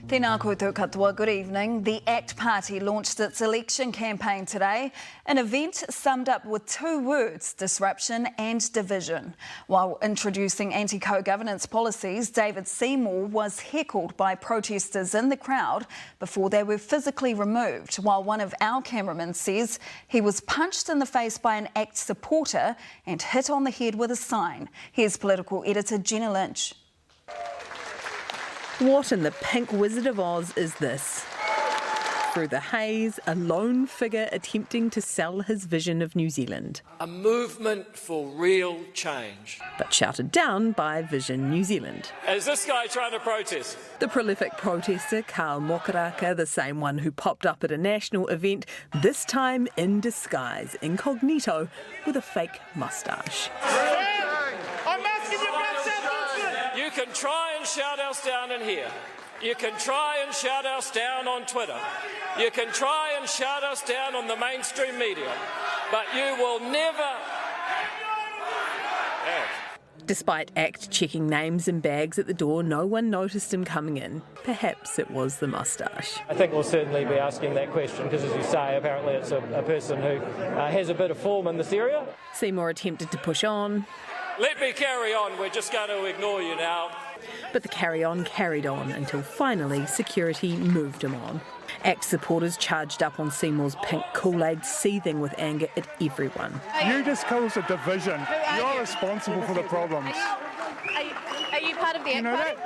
Tēnā koutou katoa, good evening. The ACT Party launched its election campaign today, an event summed up with two words: disruption and division. While introducing anti-co-governance policies, David Seymour was heckled by protesters in the crowd before they were physically removed, while one of our cameramen says he was punched in the face by an ACT supporter and hit on the head with a sign. Here's political editor Jenna Lynch. What in the pink Wizard of Oz is this? Through the haze, a lone figure attempting to sell his vision of New Zealand. A movement for real change. But shouted down by Vision New Zealand. Is this guy trying to protest? The prolific protester, Karl Mokaraka, the same one who popped up at a national event, this time in disguise, incognito, with a fake moustache. You can try and shout us down in here. You can try and shout us down on Twitter. You can try and shout us down on the mainstream media. But you will never... Despite ACT checking names and bags at the door, no one noticed him coming in. Perhaps it was the moustache. I think we'll certainly be asking that question because, as you say, apparently it's a person who has a bit of form in this area. Seymour attempted to push on. Let me carry on, we're just going to ignore you now. But the carry-on carried on until finally security moved him on. ACT supporters charged up on Seymour's pink Kool-Aid, seething with anger at everyone. You just caused a division. You're responsible for the problems. Are you part of the ACT Party?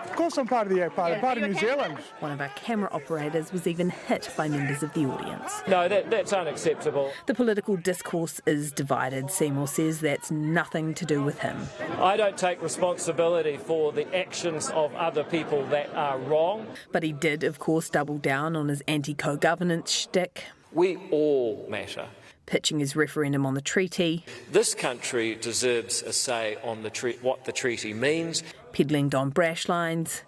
Of course I'm part of the ACT Party, part of New Zealand. One of our camera operators was even hit by members of the audience. No, that's unacceptable. The political discourse is divided. Seymour says that's nothing to do with him. I don't take responsibility for the actions of other people that are wrong. But he did, of course, double down on his anti-co-governance shtick. We all matter. Pitching his referendum on the treaty. This country deserves a say on what the treaty means. Peddling Don Brash lines.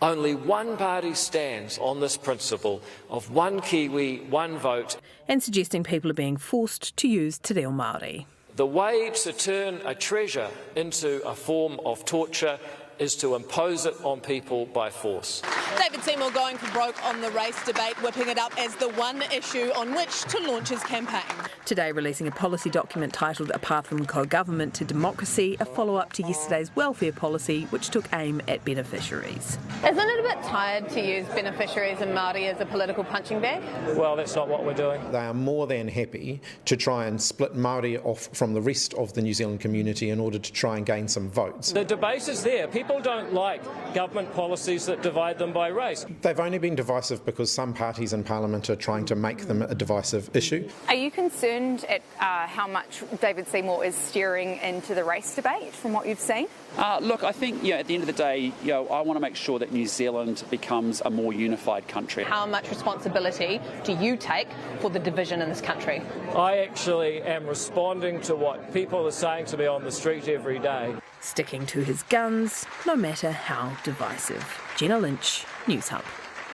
Only one party stands on this principle of one Kiwi, one vote. And suggesting people are being forced to use te reo Māori. The way to turn a treasure into a form of torture is to impose it on people by force. David Seymour going for broke on the race debate, whipping it up as the one issue on which to launch his campaign. Today releasing a policy document titled A Path from Co-Government to Democracy, a follow-up to yesterday's welfare policy which took aim at beneficiaries. Isn't it a bit tired to use beneficiaries and Māori as a political punching bag? Well, that's not what we're doing. They are more than happy to try and split Māori off from the rest of the New Zealand community in order to try and gain some votes. The debate is there. People don't like government policies that divide them by race. They've only been divisive because some parties in Parliament are trying to make them a divisive issue. Are you concerned at how much David Seymour is steering into the race debate from what you've seen? Look, I think at the end of the day, I want to make sure that New Zealand becomes a more unified country. How much responsibility do you take for the division in this country? I actually am responding to what people are saying to me on the street every day. Sticking to his guns, no matter how divisive. Jenna Lynch, Newshub.